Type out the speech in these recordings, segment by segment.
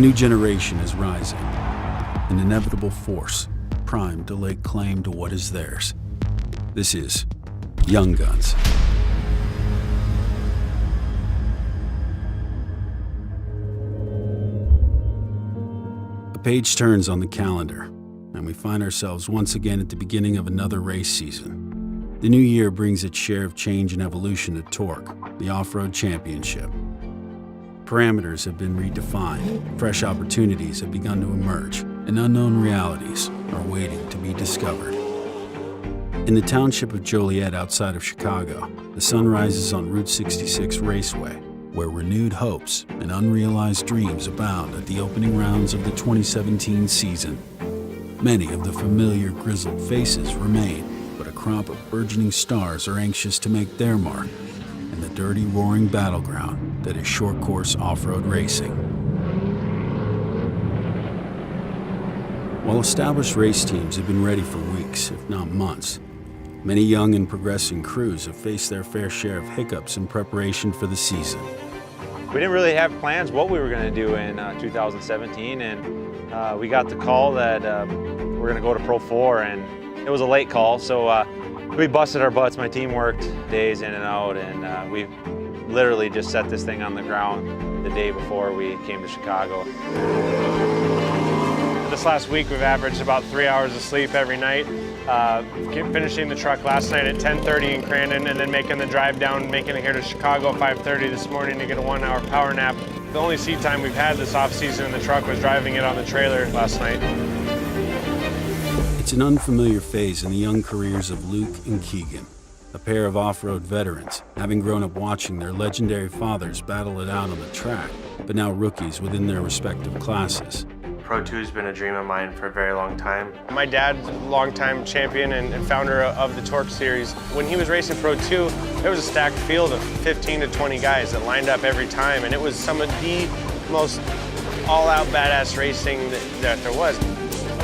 new generation is rising, an inevitable force primed to lay claim to what is theirs. This is Young Guns. A page turns on the calendar, and we find ourselves once again at the beginning of another race season. The new year brings its share of change and evolution to TORC, the off-road championship. Parameters have been redefined, fresh opportunities have begun to emerge, and unknown realities are waiting to be discovered. In the township of Joliet outside of Chicago, the sun rises on Route 66 Raceway, where renewed hopes and unrealized dreams abound at the opening rounds of the 2017 season. Many of the familiar grizzled faces remain, but a crop of burgeoning stars are anxious to make their mark in the dirty, roaring battleground that is short course off-road racing. While established race teams have been ready for weeks, if not months, many young and progressing crews have faced their fair share of hiccups in preparation for the season. We didn't really have plans what we were going to do in 2017, and we got the call that we're going to go to Pro 4, and it was a late call, so we busted our butts. My team worked days in and out, and we literally just set this thing on the ground the day before we came to Chicago. This last week we've averaged about 3 hours of sleep every night. Finishing the truck last night at 10:30 in Crandon, and then making the drive down, making it here to Chicago at 5:30 this morning to get a 1 hour power nap. The only seat time we've had this off season in the truck was driving it on the trailer last night. It's an unfamiliar phase in the young careers of Luke and Keegan, a pair of off-road veterans, having grown up watching their legendary fathers battle it out on the track, but now rookies within their respective classes. Pro 2 has been a dream of mine for a very long time. My dad's a longtime champion and founder of the TORC series. When he was racing Pro 2, there was a stacked field of 15 to 20 guys that lined up every time, and it was some of the most all-out badass racing that there was.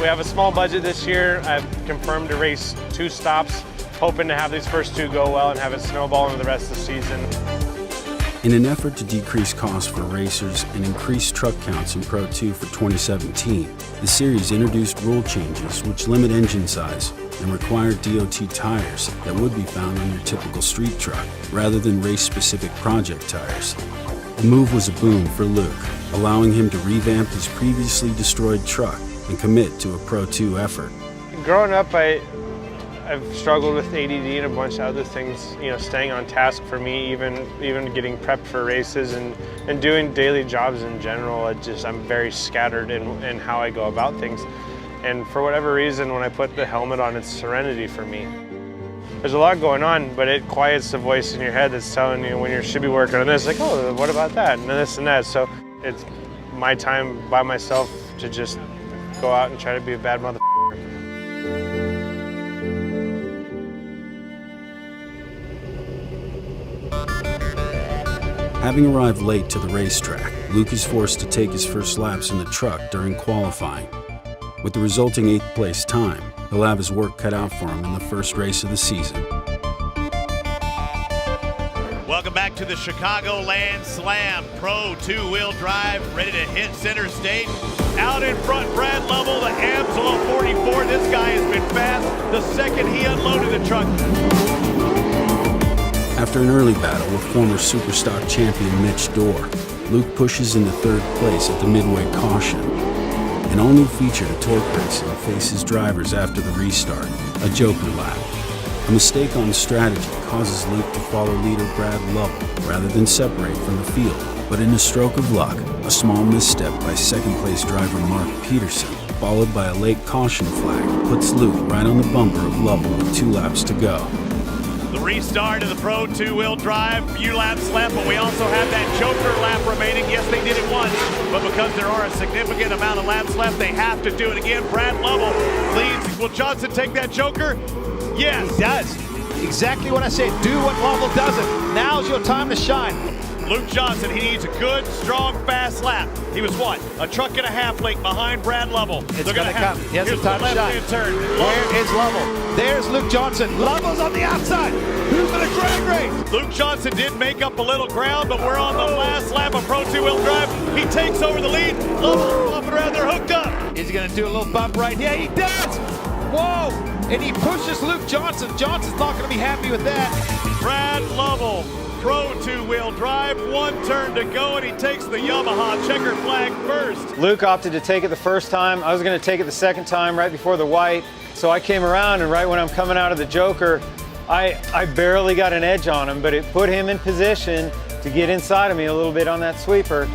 We have a small budget this year. I've confirmed to race 2 stops, hoping to have these first 2 go well and have it snowball into the rest of the season. In an effort to decrease costs for racers and increase truck counts in Pro 2 for 2017, the series introduced rule changes which limit engine size and require DOT tires that would be found on your typical street truck, rather than race-specific project tires. The move was a boon for Luke, allowing him to revamp his previously destroyed truck and commit to a Pro 2 effort. Growing up, I've struggled with ADD and a bunch of other things, staying on task for me, even getting prepped for races and doing daily jobs in general. I'm very scattered in how I go about things. And for whatever reason, when I put the helmet on, it's serenity for me. There's a lot going on, but it quiets the voice in your head that's telling you when you should be working on this, like, oh, what about that, and this and that. So it's my time by myself to just go out and try to be a bad mother. Having arrived late to the racetrack, Luke is forced to take his first laps in the truck during qualifying. With the resulting 8th place time, he'll have his work cut out for him in the first race of the season. Welcome back to the Chicagoland Slam Pro 2-wheel drive, ready to hit center stage. Out in front, Brad Lovell, the Absolute 44. This guy has been fast the second he unloaded the truck. After an early battle with former Superstock champion Mitch Dorr, Luke pushes into 3rd place at the midway caution. An all-new feature to TORC racing faces drivers after the restart, a joker lap. A mistake on strategy causes Luke to follow leader Brad Lovell rather than separate from the field. But in a stroke of luck, a small misstep by 2nd place driver Mark Peterson, followed by a late caution flag, puts Luke right on the bumper of Lovell with 2 laps to go. The restart of the Pro 2-wheel drive, few laps left, but we also have that joker lap remaining. Yes, they did it once, but because there are a significant amount of laps left, they have to do it again. Brad Lovell leads. Will Johnson take that joker? Yes. He does. Exactly what I said. Do what Lovell doesn't. Now's your time to shine. Luke Johnson, he needs a good, strong, fast lap. He was what? A truck and a half length behind Brad Lovell. It's going to come. He has some time to shine. Left-hand turn. Where is Lovell? There's Luke Johnson. Lovell's on the outside. Who's going to drag race? Luke Johnson did make up a little ground, but we're on the last lap of Pro 2-wheel drive. He takes over the lead. Lovell's bumping around there, hooked up. Is he going to do a little bump right? Yeah, he does. Whoa! And he pushes Luke Johnson. Johnson's not going to be happy with that. Brad Lovell, Pro 2-wheel drive, one turn to go, and he takes the Yamaha checker flag first. Luke opted to take it the first time. I was going to take it the second time right before the white. So I came around, and right when I'm coming out of the Joker, I barely got an edge on him, but it put him in position to get inside of me a little bit on that sweeper.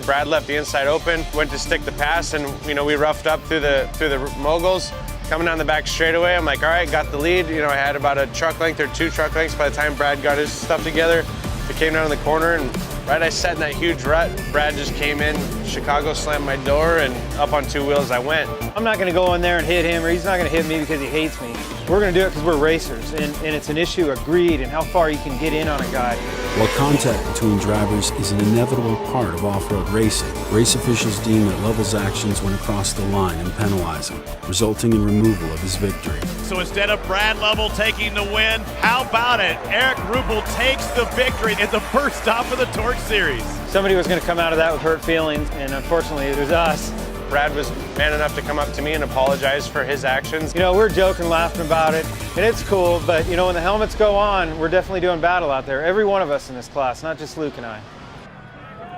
Brad left the inside open, went to stick the pass, and we roughed up through the moguls. Coming down the back straightaway, I'm like, all right, got the lead. I had about a truck length or 2 truck lengths by the time Brad got his stuff together. I came down the corner, and right I sat in that huge rut. Brad just came in, Chicago slammed my door, and up on 2 wheels I went. I'm not going to go in there and hit him, or he's not going to hit me because he hates me. We're going to do it because we're racers, and it's an issue of greed and how far you can get in on a guy. While contact between drivers is an inevitable part of off-road racing, race officials deem that Lovell's actions went across the line and penalize him, resulting in removal of his victory. So instead of Brad Lovell taking the win, how about it? Eric Rupel takes the victory at the first stop of the TORC series. Somebody was going to come out of that with hurt feelings, and unfortunately it was us. Brad was man enough to come up to me and apologize for his actions. We're joking, laughing about it, and it's cool, but when the helmets go on, we're definitely doing battle out there. Every one of us in this class, not just Luke and I.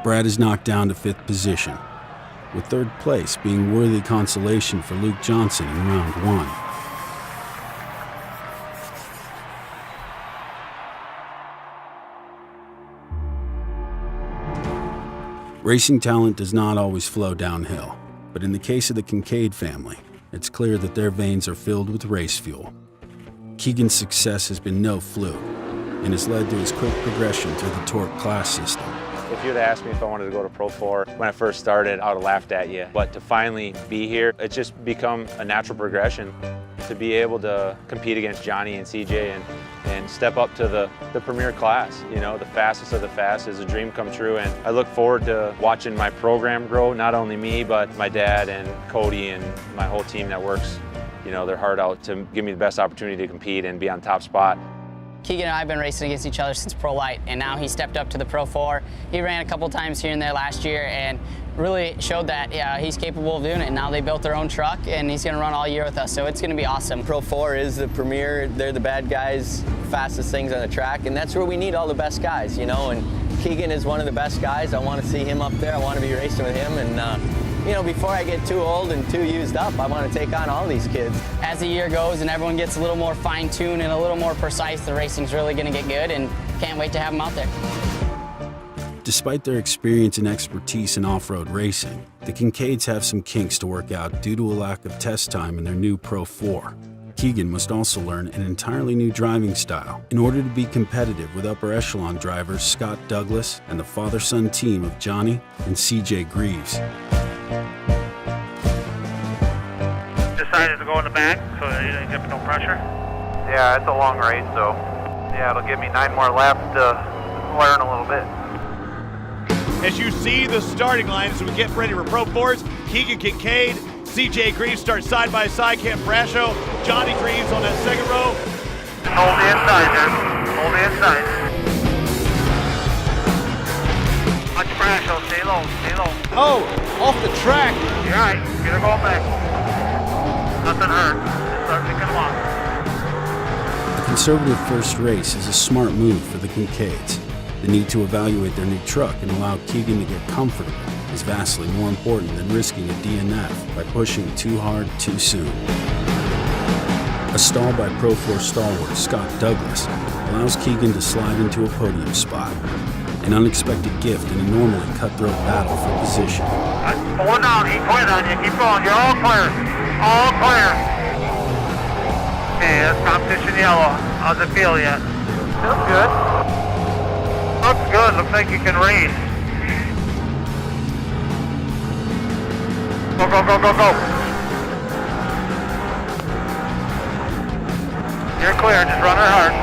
Brad is knocked down to 5th position, with 3rd place being worthy consolation for Luke Johnson in round 1. Racing talent does not always flow downhill, but in the case of the Kincaid family, it's clear that their veins are filled with race fuel. Keegan's success has been no fluke and has led to his quick progression through the TORC class system. If you'd asked me if I wanted to go to Pro 4 when I first started, I would have laughed at you. But to finally be here, it's just become a natural progression. To be able to compete against Johnny and CJ and step up to the premier class, the fastest of the fast is a dream come true. And I look forward to watching my program grow, not only me, but my dad and Cody and my whole team that works, their heart out to give me the best opportunity to compete and be on top spot. Keegan and I have been racing against each other since Pro Light, and now he stepped up to the Pro 4. He ran a couple times here and there last year and really showed that he's capable of doing it. And now they built their own truck, and he's going to run all year with us, so it's going to be awesome. Pro 4 is the premier. They're the bad guys, fastest things on the track, and that's where we need all the best guys, and Keegan is one of the best guys. I want to see him up there. I want to be racing with him, and before I get too old and too used up, I want to take on all these kids. As the year goes and everyone gets a little more fine-tuned and a little more precise, the racing's really going to get good, and can't wait to have them out there. Despite their experience and expertise in off-road racing, the Kincaids have some kinks to work out due to a lack of test time in their new Pro 4. Keegan must also learn an entirely new driving style in order to be competitive with upper echelon drivers Scott Douglas and the father-son team of Johnny and CJ Greaves. Decided to go in the back so you didn't give me no pressure. Yeah, it's a long race, so it'll give me 9 more laps to learn a little bit. As you see the starting line as we get ready for Pro 4s, Keegan Kincaid, CJ Greaves start side by side, Cam Brasho, Johnny Greaves on that second row. Hold the inside there. Hold the inside. Watch Brasho, stay low, stay low. Oh, off the track. You're all right, get her going back. Nothing hurt, just start picking them off. A conservative first race is a smart move for the Kincaids. The need to evaluate their new truck and allow Keegan to get comfortable is vastly more important than risking a DNF by pushing too hard too soon. A stall by Pro 4 stalwart Scott Douglas allows Keegan to slide into a podium spot, an unexpected gift in a normally cutthroat battle for position. Pulling down, he quit on you, keep going, you're all clear. All clear. Okay, that's competition yellow. How's it feel yet? Feels good. Looks good. Looks like you can race. Go, go, go, go, go. You're clear. Just run her hard.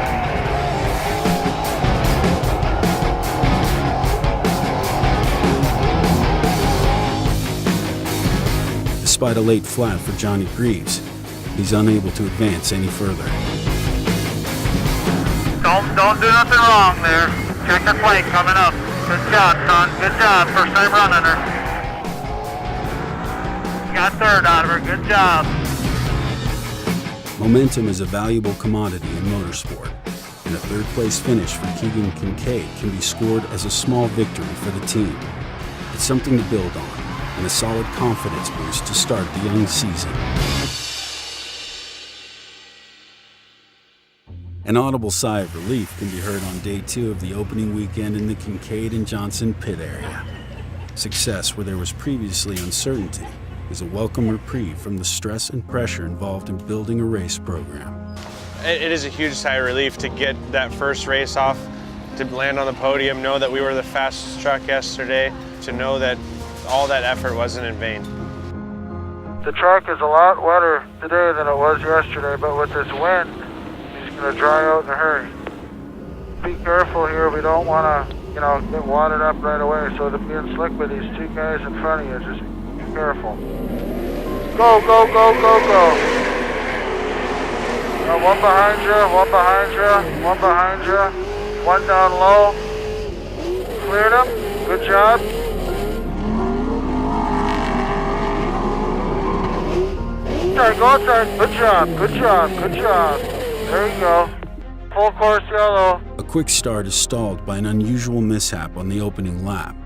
despite a late flat for Johnny Greaves, he's unable to advance any further. Don't do nothing wrong there. Check the plate coming up. Good job, son. Good job. First time running her. Got third out of her. Good job. Momentum is a valuable commodity in motorsport, and a third-place finish for Keegan Kincaid can be scored as a small victory for the team. It's something to build on, and a solid confidence boost to start the young season. An audible sigh of relief can be heard on day 2 of the opening weekend in the Kincaid and Johnson pit area. Success where there was previously uncertainty is a welcome reprieve from the stress and pressure involved in building a race program. It is a huge sigh of relief to get that first race off, to land on the podium, know that we were the fastest truck yesterday, to know that all that effort wasn't in vain. The track is a lot wetter today than it was yesterday, but with this wind, it's going to dry out in a hurry. Be careful here. We don't want to, get watered up right away. So to being slick with these two guys in front of you, just be careful. Go, go, go, go, go. One behind you, one behind you, one behind you. One down low. Cleared him. Good job. Go outside. Good job, good job, good job. There you go. Full course yellow. A quick start is stalled by an unusual mishap on the opening lap.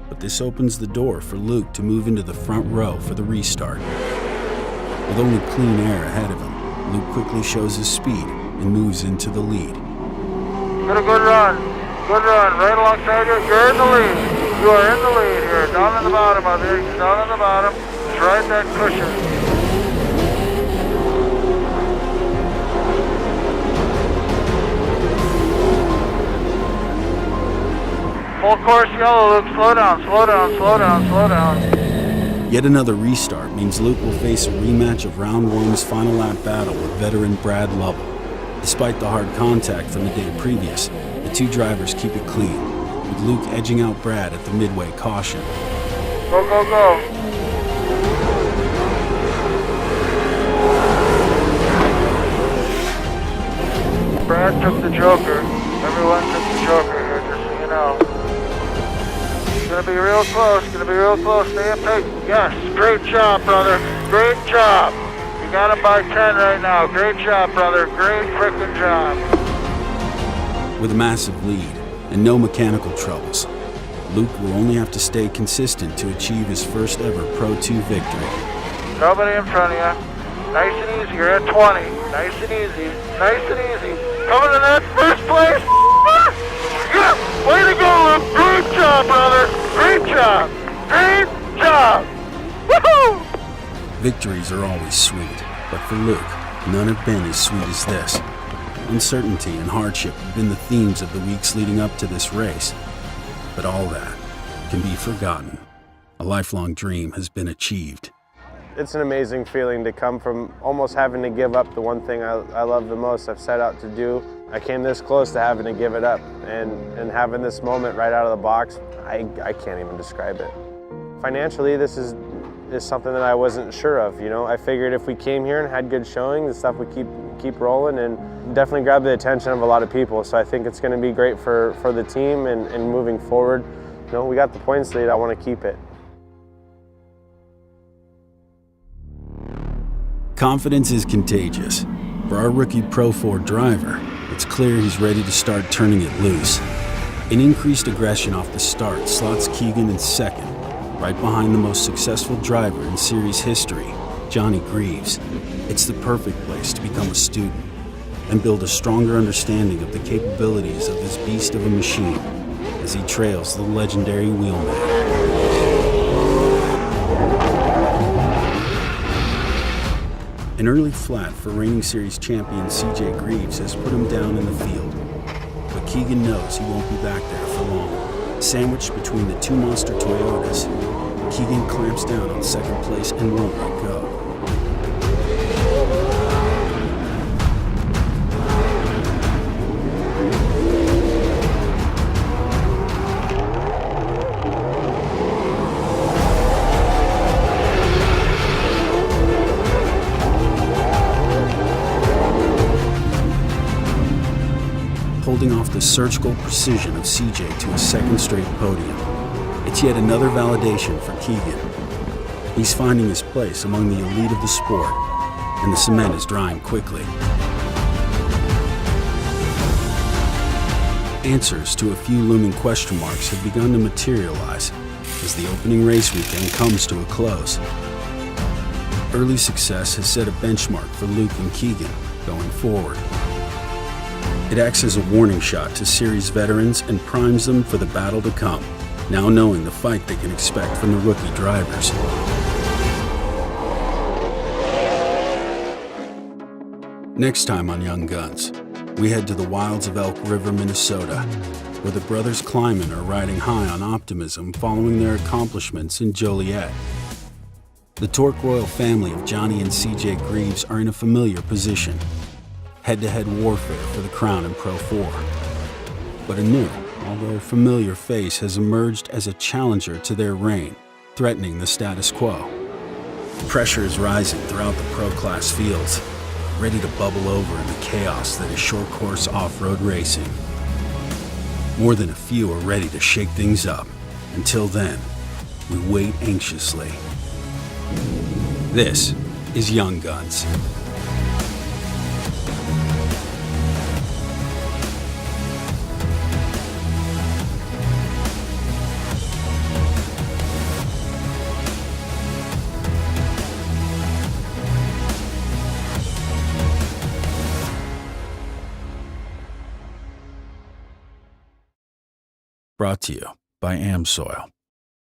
But this opens the door for Luke to move into the front row for the restart. With only clean air ahead of him, Luke quickly shows his speed and moves into the lead. Get a good run. Good run. Right alongside you. You're in the lead. You are in the lead here. Down in the bottom of it. You're down in the bottom. Just ride that cushion. Full course yellow, Luke. Slow down, slow down, slow down, slow down. Yet another restart means Luke will face a rematch of round 1's final lap battle with veteran Brad Lovell. Despite the hard contact from the day previous, the two drivers keep it clean, with Luke edging out Brad at the midway caution. Go, go, go. Brad took the joker. Everyone took the joker here, just so you know. It's gonna be real close, gonna be real close. Stay up tight. Yes, great job, brother. Great job. You got him by 10 right now. Great job, brother. Great frickin' job. With a massive lead and no mechanical troubles, Luke will only have to stay consistent to achieve his first ever Pro 2 victory. Nobody in front of you. Nice and easy. You're at 20. Nice and easy. Nice and easy. Coming in that first place. Yeah! Way to go, Luke. Great job, brother. Great job. Great job. Woohoo! Victories are always sweet, but for Luke, none have been as sweet as this. Uncertainty and hardship have been the themes of the weeks leading up to this race. But all that can be forgotten. A lifelong dream has been achieved. It's an amazing feeling to come from almost having to give up the one thing I love the most, I've set out to do. I came this close to having to give it up, and having this moment right out of the box, I can't even describe it. Financially, this is something that I wasn't sure of. I figured if we came here and had good showing, the stuff would keep rolling and definitely grab the attention of a lot of people. So I think it's going to be great for the team and moving forward. We got the points lead, I want to keep it. Confidence is contagious. For our rookie Pro 4 driver, it's clear he's ready to start turning it loose. An increased aggression off the start slots Keegan in second, right behind the most successful driver in series history, Johnny Greaves. It's the perfect place to become a student and build a stronger understanding of the capabilities of this beast of a machine as he trails the legendary wheelman. An early flat for reigning series champion CJ Greaves has put him down in the field, but Keegan knows he won't be back there for long. Sandwiched between the two monster Toyotas, Keegan clamps down on second place and won't let go. surgical precision of CJ to a second straight podium. It's yet another validation for Keegan. He's finding his place among the elite of the sport, and the cement is drying quickly. Answers to a few looming question marks have begun to materialize as the opening race weekend comes to a close. Early success has set a benchmark for Luke and Keegan going forward. It acts as a warning shot to series veterans and primes them for the battle to come, now knowing the fight they can expect from the rookie drivers. Next time on Young Guns, we head to the wilds of Elk River, Minnesota, where the brothers Kleiman are riding high on optimism following their accomplishments in Joliet. The TORC royal family of Johnny and CJ Greaves are in a familiar position, head-to-head warfare for the crown in Pro 4. But a new, although familiar face has emerged as a challenger to their reign, threatening the status quo. Pressure is rising throughout the Pro Class fields, ready to bubble over in the chaos that is short course off-road racing. More than a few are ready to shake things up. Until then, we wait anxiously. This is Young Guns. Brought to you by AmSoil.